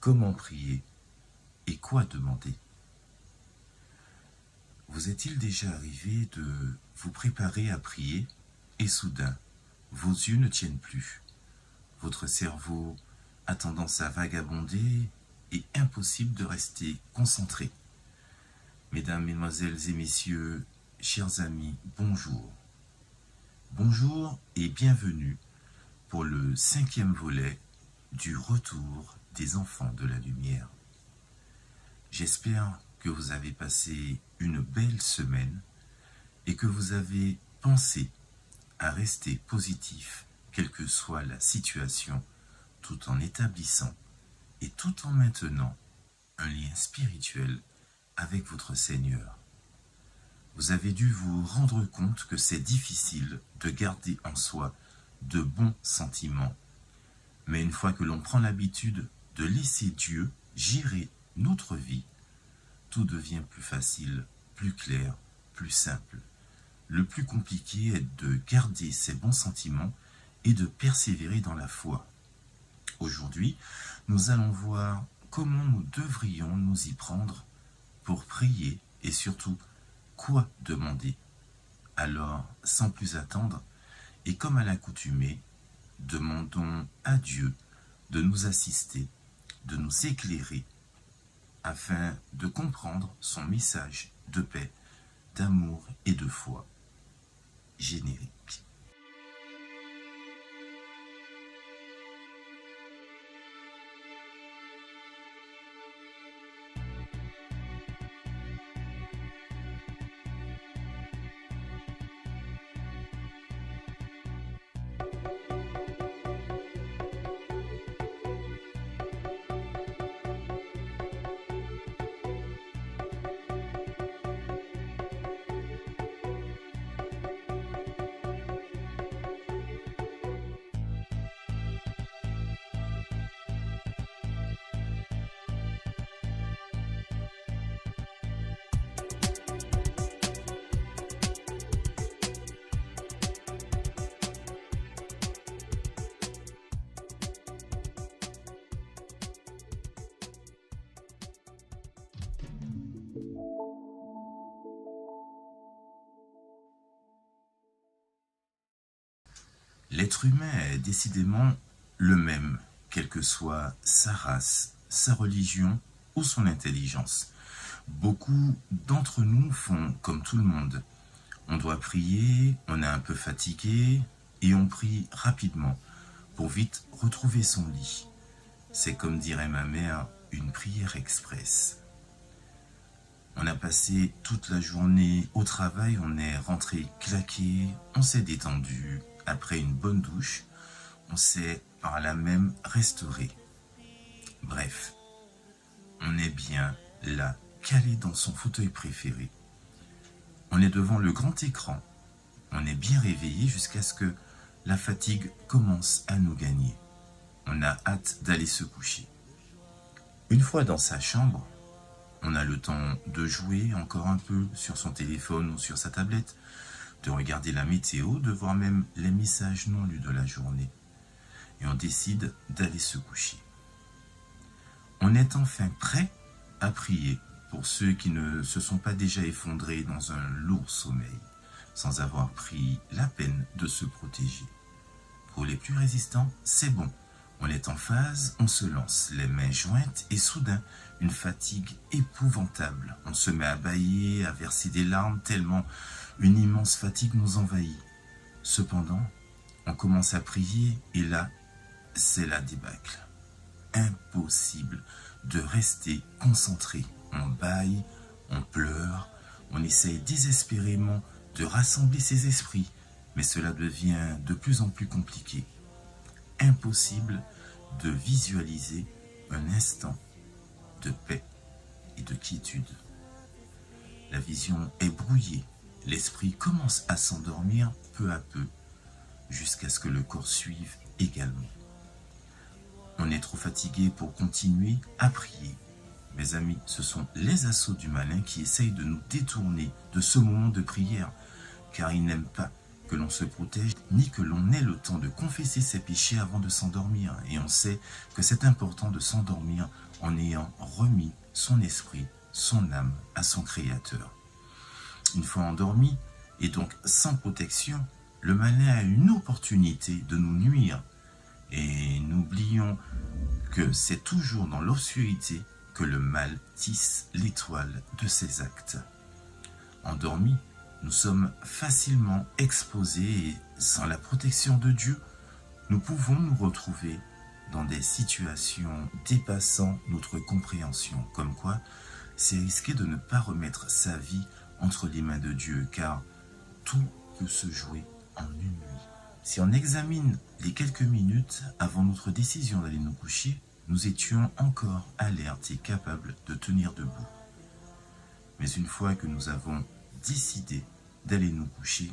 comment prier et quoi demander. Vous est-il déjà arrivé de vous préparer à prier et soudain, vos yeux ne tiennent plus. Votre cerveau a tendance à vagabonder et impossible de rester concentré. Mesdames, Mesdemoiselles et Messieurs, chers amis, bonjour. Bonjour et bienvenue pour le 5e volet du retour des enfants de la lumière. J'espère que vous avez passé une belle semaine et que vous avez pensé à rester positif, quelle que soit la situation, tout en établissant et tout en maintenant un lien spirituel avec votre Seigneur. Vous avez dû vous rendre compte que c'est difficile de garder en soi de bons sentiments. Mais une fois que l'on prend l'habitude de laisser Dieu gérer notre vie, tout devient plus facile, plus clair, plus simple. Le plus compliqué est de garder ces bons sentiments et de persévérer dans la foi. Aujourd'hui, nous allons voir comment nous devrions nous y prendre pour prier et surtout quoi demander. Alors, sans plus attendre, et comme à l'accoutumée, demandons à Dieu de nous assister, de nous éclairer, afin de comprendre son message de paix, d'amour et de foi. Générique. L'être humain est décidément le même, quelle que soit sa race, sa religion ou son intelligence. Beaucoup d'entre nous font comme tout le monde. On doit prier, on est un peu fatigué et on prie rapidement pour vite retrouver son lit. C'est comme dirait ma mère, une prière express. On a passé toute la journée au travail, on est rentré claqué, on s'est détendu. Après une bonne douche, on s'est par là même restauré. Bref, on est bien là, calé dans son fauteuil préféré. On est devant le grand écran. On est bien réveillé jusqu'à ce que la fatigue commence à nous gagner. On a hâte d'aller se coucher. Une fois dans sa chambre, on a le temps de jouer encore un peu sur son téléphone ou sur sa tablette, de regarder la météo, de voir même les messages non lus de la journée. Et on décide d'aller se coucher. On est enfin prêt à prier pour ceux qui ne se sont pas déjà effondrés dans un lourd sommeil, sans avoir pris la peine de se protéger. Pour les plus résistants, c'est bon. On est en phase, on se lance, les mains jointes et soudain, une fatigue épouvantable. On se met à bâiller, à verser des larmes tellement une immense fatigue nous envahit. Cependant, on commence à prier et là, c'est la débâcle. Impossible de rester concentré. On bâille, on pleure, on essaye désespérément de rassembler ses esprits, mais cela devient de plus en plus compliqué. Impossible de visualiser un instant de paix et de quiétude. La vision est brouillée. L'esprit commence à s'endormir peu à peu, jusqu'à ce que le corps suive également. On est trop fatigué pour continuer à prier. Mes amis, ce sont les assauts du malin qui essayent de nous détourner de ce moment de prière, car il n'aime pas que l'on se protège, ni que l'on ait le temps de confesser ses péchés avant de s'endormir. Et on sait que c'est important de s'endormir en ayant remis son esprit, son âme à son Créateur. Une fois endormi, et donc sans protection, le malin a une opportunité de nous nuire. Et n'oublions que c'est toujours dans l'obscurité que le mal tisse l'étoile de ses actes. Endormis, nous sommes facilement exposés et sans la protection de Dieu, nous pouvons nous retrouver dans des situations dépassant notre compréhension, comme quoi c'est risqué de ne pas remettre sa vie entre les mains de Dieu, car tout peut se jouer en une nuit. Si on examine les quelques minutes avant notre décision d'aller nous coucher, nous étions encore alertes et capables de tenir debout. Mais une fois que nous avons décidé d'aller nous coucher,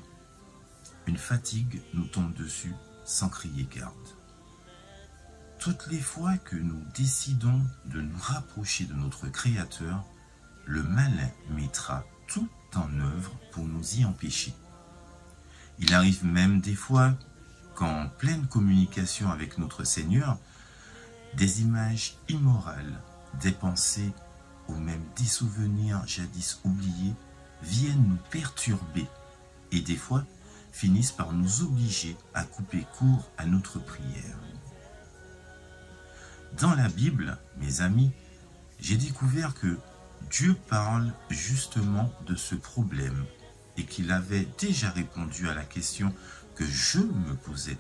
une fatigue nous tombe dessus sans crier garde. Toutes les fois que nous décidons de nous rapprocher de notre Créateur, le malin mettra tout en œuvre pour nous y empêcher. Il arrive même des fois qu'en pleine communication avec notre Seigneur, des images immorales, des pensées ou même des souvenirs jadis oubliés viennent nous perturber et des fois finissent par nous obliger à couper court à notre prière. Dans la Bible, mes amis, j'ai découvert que Dieu parle justement de ce problème et qu'il avait déjà répondu à la question que je me posais.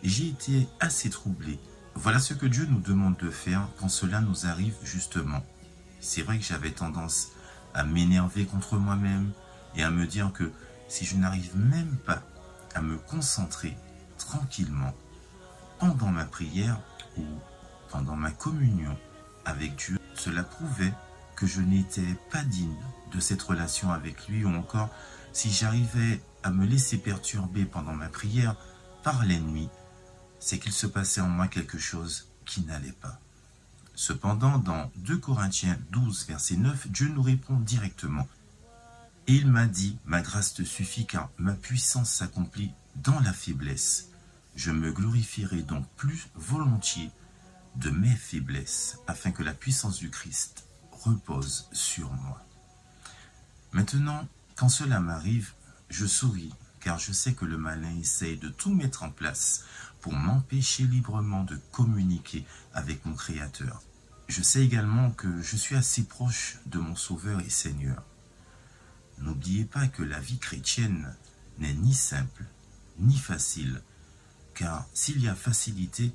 Et j'ai été assez troublé. Voilà ce que Dieu nous demande de faire quand cela nous arrive justement. C'est vrai que j'avais tendance à m'énerver contre moi-même et à me dire que si je n'arrive même pas à me concentrer tranquillement pendant ma prière ou pendant ma communion avec Dieu, cela prouvait que je n'étais pas digne de cette relation avec lui, ou encore si j'arrivais à me laisser perturber pendant ma prière par l'ennemi, c'est qu'il se passait en moi quelque chose qui n'allait pas. Cependant, dans 2 Corinthiens 12, verset 9, Dieu nous répond directement. Et il m'a dit, ma grâce te suffit car ma puissance s'accomplit dans la faiblesse. Je me glorifierai donc plus volontiers de mes faiblesses, afin que la puissance du Christ repose sur moi. Maintenant, quand cela m'arrive, je souris, car je sais que le malin essaye de tout mettre en place pour m'empêcher librement de communiquer avec mon Créateur. Je sais également que je suis assez proche de mon Sauveur et Seigneur. N'oubliez pas que la vie chrétienne n'est ni simple, ni facile, car s'il y a facilité,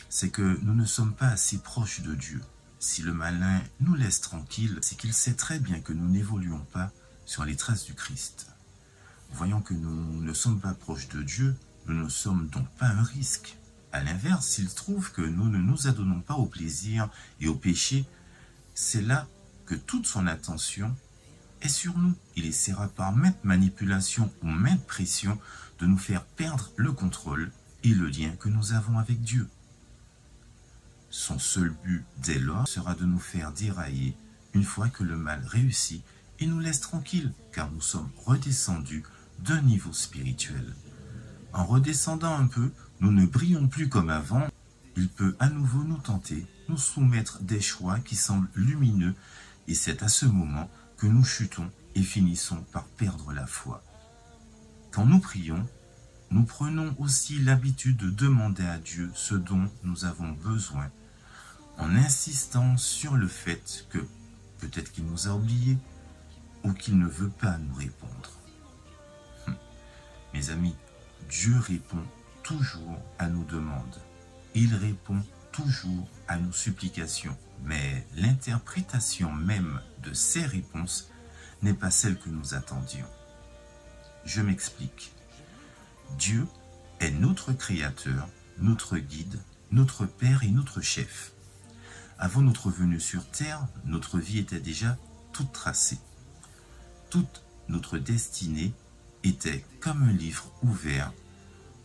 c'est que nous ne sommes pas assez proches de Dieu. Si le malin nous laisse tranquilles, c'est qu'il sait très bien que nous n'évoluons pas sur les traces du Christ. Voyant que nous ne sommes pas proches de Dieu, nous ne sommes donc pas un risque. À l'inverse, s'il trouve que nous ne nous adonnons pas au plaisir et au péché, c'est là que toute son attention est sur nous. Il essaiera par maintes manipulations ou maintes pressions de nous faire perdre le contrôle et le lien que nous avons avec Dieu. Son seul but dès lors sera de nous faire dérailler une fois que le mal réussit et nous laisse tranquilles, car nous sommes redescendus d'un niveau spirituel. En redescendant un peu, nous ne brillons plus comme avant. Il peut à nouveau nous tenter, nous soumettre des choix qui semblent lumineux, et c'est à ce moment que nous chutons et finissons par perdre la foi. Quand nous prions, nous prenons aussi l'habitude de demander à Dieu ce dont nous avons besoin, en insistant sur le fait que peut-être qu'il nous a oubliés ou qu'il ne veut pas nous répondre. Mes amis, Dieu répond toujours à nos demandes. Il répond toujours à nos supplications. Mais l'interprétation même de ces réponses n'est pas celle que nous attendions. Je m'explique. Dieu est notre Créateur, notre guide, notre Père et notre chef. Avant notre venue sur terre, notre vie était déjà toute tracée. Toute notre destinée était comme un livre ouvert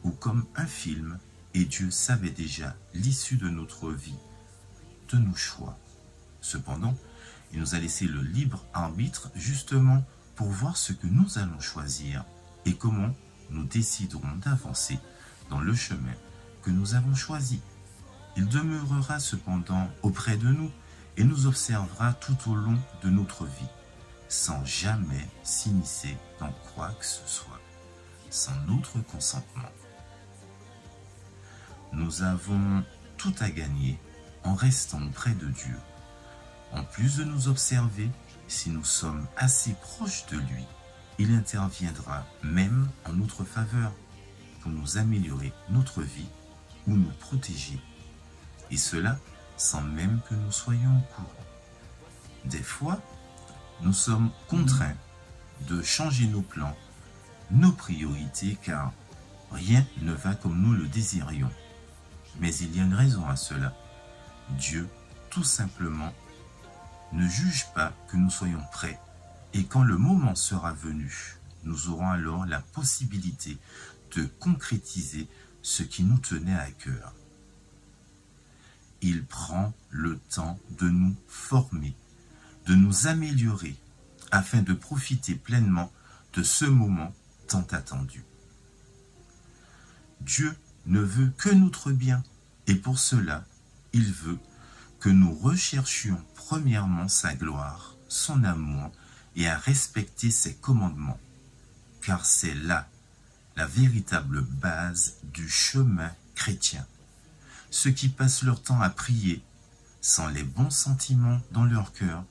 ou comme un film, et Dieu savait déjà l'issue de notre vie, de nos choix. Cependant, il nous a laissé le libre arbitre justement pour voir ce que nous allons choisir et comment nous déciderons d'avancer dans le chemin que nous avons choisi. Il demeurera cependant auprès de nous et nous observera tout au long de notre vie, sans jamais s'immiscer dans quoi que ce soit, sans notre consentement. Nous avons tout à gagner en restant auprès de Dieu. En plus de nous observer, si nous sommes assez proches de lui, il interviendra même en notre faveur pour nous améliorer notre vie ou nous protéger. Et cela sans même que nous soyons au courant. Des fois, nous sommes contraints de changer nos plans, nos priorités, car rien ne va comme nous le désirions. Mais il y a une raison à cela. Dieu, tout simplement, ne juge pas que nous soyons prêts. Et quand le moment sera venu, nous aurons alors la possibilité de concrétiser ce qui nous tenait à cœur. Il prend le temps de nous former, de nous améliorer, afin de profiter pleinement de ce moment tant attendu. Dieu ne veut que notre bien, et pour cela, il veut que nous recherchions premièrement sa gloire, son amour, et à respecter ses commandements, car c'est là la véritable base du chemin chrétien. Ceux qui passent leur temps à prier sans les bons sentiments dans leur cœur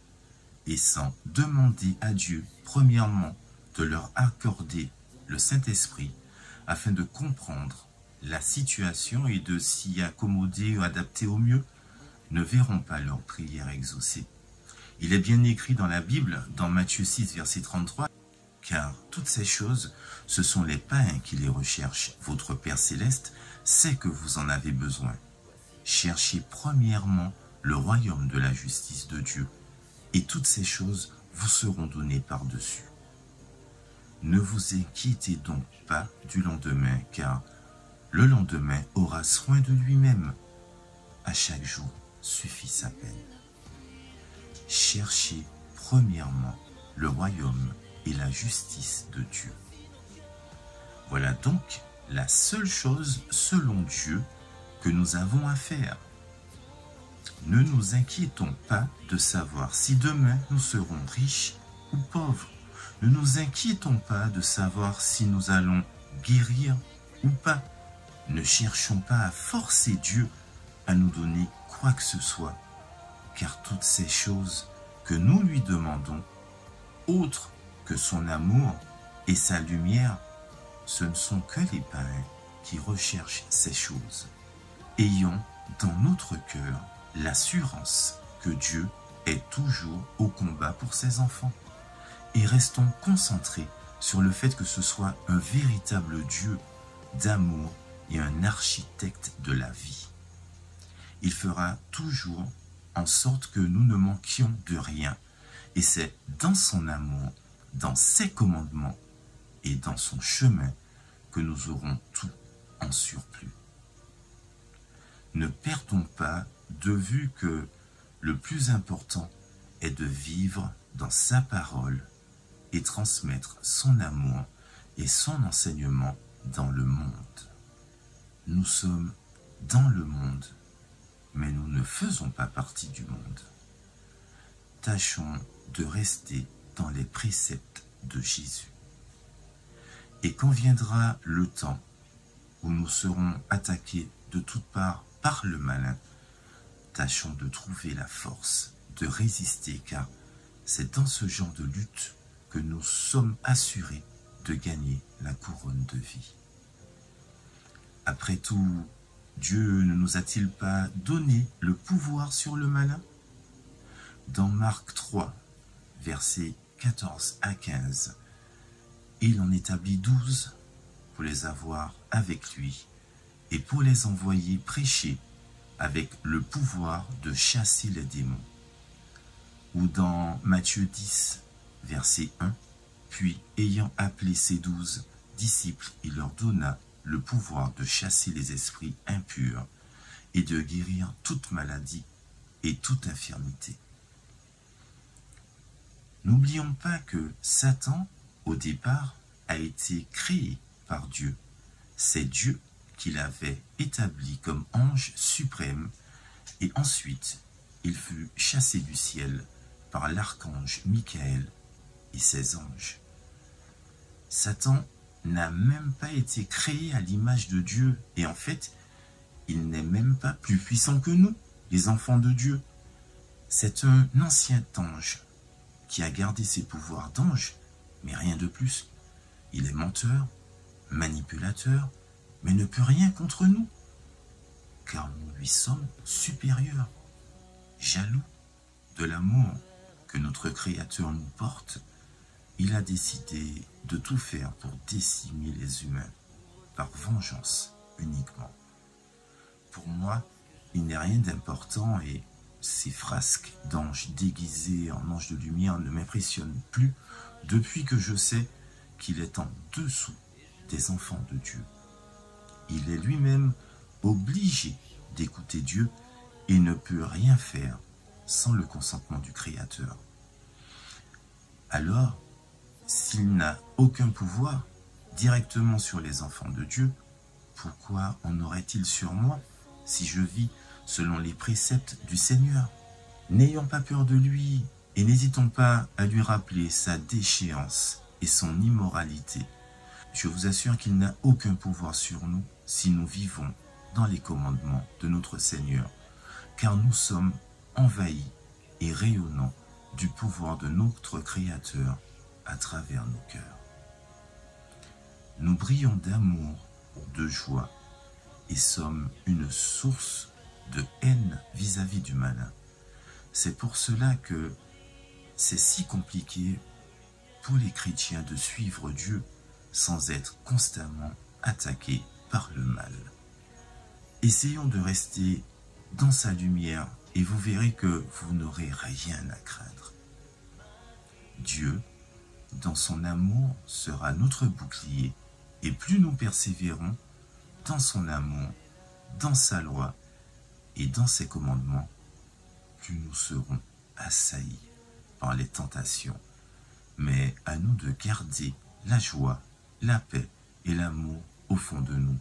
et sans demander à Dieu, premièrement, de leur accorder le Saint-Esprit afin de comprendre la situation et de s'y accommoder ou adapter au mieux, ne verront pas leur prière exaucée. Il est bien écrit dans la Bible, dans Matthieu 6, verset 33, « Car toutes ces choses, ce sont les païens qui les recherchent. Votre Père Céleste sait que vous en avez besoin. Cherchez premièrement le royaume de la justice de Dieu, et toutes ces choses vous seront données par-dessus. » Ne vous inquiétez donc pas du lendemain, car le lendemain aura soin de lui-même. À chaque jour suffit sa peine. Cherchez premièrement le royaume et la justice de Dieu. Voilà donc la seule chose, selon Dieu, que nous avons à faire. Ne nous inquiétons pas de savoir si demain nous serons riches ou pauvres. Ne nous inquiétons pas de savoir si nous allons guérir ou pas. Ne cherchons pas à forcer Dieu à nous donner quoi que ce soit, car toutes ces choses que nous lui demandons, autres que son amour et sa lumière, ce ne sont que les païens qui recherchent ces choses. Ayons dans notre cœur l'assurance que Dieu est toujours au combat pour ses enfants. Et restons concentrés sur le fait que ce soit un véritable Dieu d'amour et un architecte de la vie. Il fera toujours en sorte que nous ne manquions de rien. Et c'est dans son amour, dans ses commandements et dans son chemin que nous aurons tout en surplus. Ne perdons pas de vue que le plus important est de vivre dans sa parole et transmettre son amour et son enseignement dans le monde. Nous sommes dans le monde, mais nous ne faisons pas partie du monde. Tâchons de rester dans les préceptes de Jésus. Et quand viendra le temps où nous serons attaqués de toutes parts par le malin, tâchons de trouver la force de résister, car c'est dans ce genre de lutte que nous sommes assurés de gagner la couronne de vie. Après tout, Dieu ne nous a-t-il pas donné le pouvoir sur le malin? Dans Marc 3, versets 14 à 15, il en établit 12 pour les avoir avec lui et pour les envoyer prêcher avec le pouvoir de chasser les démons. Ou dans Matthieu 10, verset 1, puis ayant appelé ses 12 disciples, il leur donna le pouvoir de chasser les esprits impurs et de guérir toute maladie et toute infirmité. N'oublions pas que Satan, au départ, a été créé par Dieu. C'est Dieu qui l'avait établi comme ange suprême et ensuite il fut chassé du ciel par l'archange Michael et ses anges. Satan n'a même pas été créé à l'image de Dieu, et en fait, il n'est même pas plus puissant que nous, les enfants de Dieu. C'est un ancien ange qui a gardé ses pouvoirs d'ange, mais rien de plus. Il est menteur, manipulateur, mais ne peut rien contre nous, car nous lui sommes supérieurs. Jaloux de l'amour que notre Créateur nous porte, il a décidé de tout faire pour décimer les humains, par vengeance uniquement. Pour moi, il n'est rien d'important et ces frasques d'anges déguisés en anges de lumière ne m'impressionnent plus depuis que je sais qu'il est en dessous des enfants de Dieu. Il est lui-même obligé d'écouter Dieu et ne peut rien faire sans le consentement du Créateur. Alors, s'il n'a aucun pouvoir directement sur les enfants de Dieu, pourquoi en aurait-il sur moi si je vis selon les préceptes du Seigneur? N'ayons pas peur de lui et n'hésitons pas à lui rappeler sa déchéance et son immoralité. Je vous assure qu'il n'a aucun pouvoir sur nous si nous vivons dans les commandements de notre Seigneur, car nous sommes envahis et rayonnants du pouvoir de notre Créateur à travers nos cœurs. Nous brillons d'amour, de joie et sommes une source de haine vis-à-vis du malin. C'est pour cela que c'est si compliqué pour les chrétiens de suivre Dieu sans être constamment attaqués par le mal. Essayons de rester dans sa lumière et vous verrez que vous n'aurez rien à craindre. Dieu, dans son amour, sera notre bouclier et plus nous persévérons dans son amour, dans sa loi et dans ses commandements, plus nous serons assaillis par les tentations. Mais à nous de garder la joie, la paix et l'amour au fond de nous,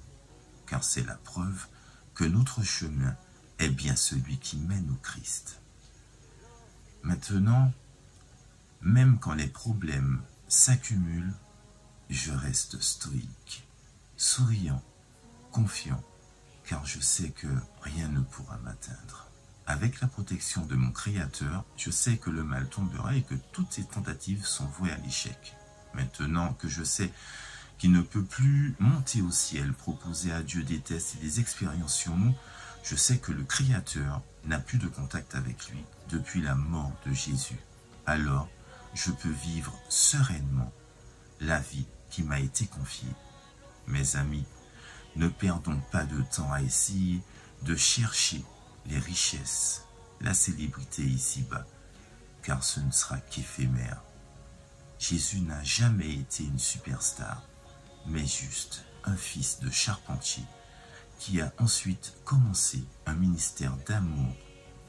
car c'est la preuve que notre chemin est bien celui qui mène au Christ. Maintenant, même quand les problèmes s'accumulent, je reste stoïque, souriant, confiant, car je sais que rien ne pourra m'atteindre. Avec la protection de mon Créateur, je sais que le mal tombera et que toutes ces tentatives sont vouées à l'échec. Maintenant que je sais qu'il ne peut plus monter au ciel, proposer à Dieu des tests et des expériences sur nous, je sais que le Créateur n'a plus de contact avec lui depuis la mort de Jésus. Alors, je peux vivre sereinement la vie qui m'a été confiée. Mes amis, ne perdons pas de temps à essayer de chercher les richesses, la célébrité ici-bas, car ce ne sera qu'éphémère. Jésus n'a jamais été une superstar, mais juste un fils de charpentier qui a ensuite commencé un ministère d'amour,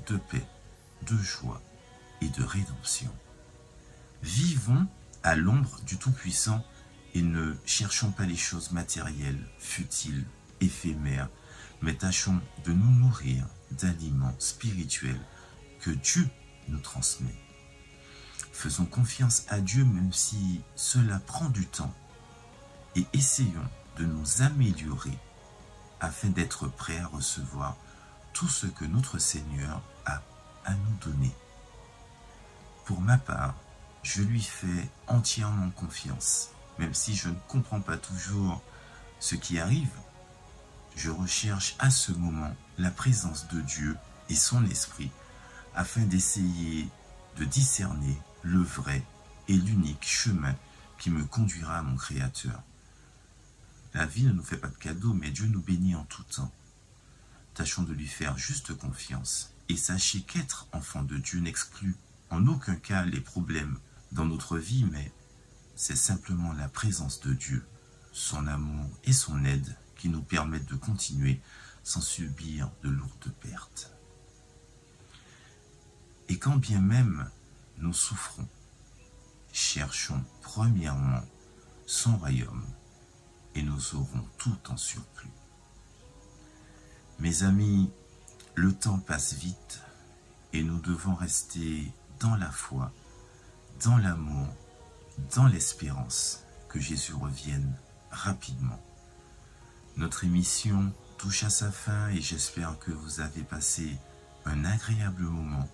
de paix, de joie et de rédemption. Vivons à l'ombre du Tout-Puissant et ne cherchons pas les choses matérielles, futiles, éphémères, mais tâchons de nous nourrir d'aliments spirituels que Dieu nous transmet. Faisons confiance à Dieu même si cela prend du temps et essayons de nous améliorer afin d'être prêts à recevoir tout ce que notre Seigneur a à nous donner. Pour ma part, je lui fais entièrement confiance, même si je ne comprends pas toujours ce qui arrive. Je recherche à ce moment la présence de Dieu et son esprit afin d'essayer de discerner le vrai et l'unique chemin qui me conduira à mon Créateur. La vie ne nous fait pas de cadeaux, mais Dieu nous bénit en tout temps. Tâchons de lui faire juste confiance et sachez qu'être enfant de Dieu n'exclut en aucun cas les problèmes dans notre vie, mais c'est simplement la présence de Dieu, son amour et son aide qui nous permettent de continuer sans subir de lourdes pertes. Et quand bien même nous souffrons, cherchons premièrement son royaume et nous aurons tout en surplus. Mes amis, le temps passe vite et nous devons rester dans la foi, dans l'amour, dans l'espérance que Jésus revienne rapidement. Notre émission touche à sa fin et j'espère que vous avez passé un agréable moment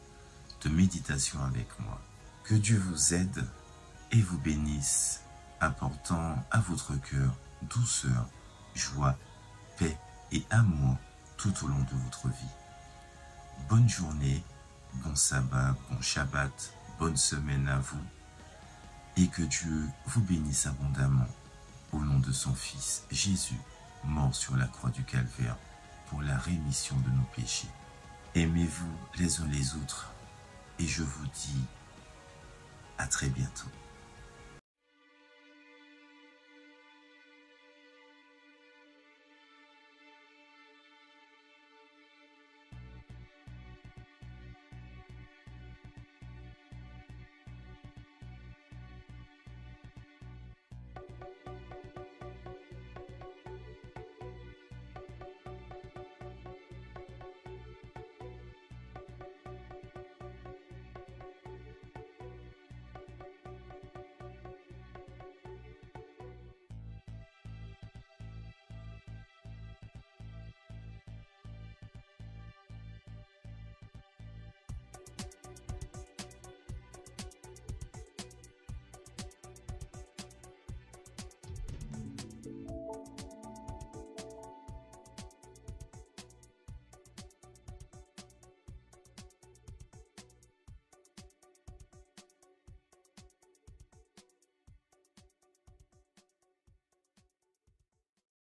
de méditation avec moi. Que Dieu vous aide et vous bénisse, apportant à votre cœur douceur, joie, paix et amour tout au long de votre vie. Bonne journée, bon sabbat, bon Shabbat, bonne semaine à vous et que Dieu vous bénisse abondamment au nom de son Fils Jésus, mort sur la croix du Calvaire pour la rémission de nos péchés. Aimez-vous les uns les autres et je vous dis à très bientôt.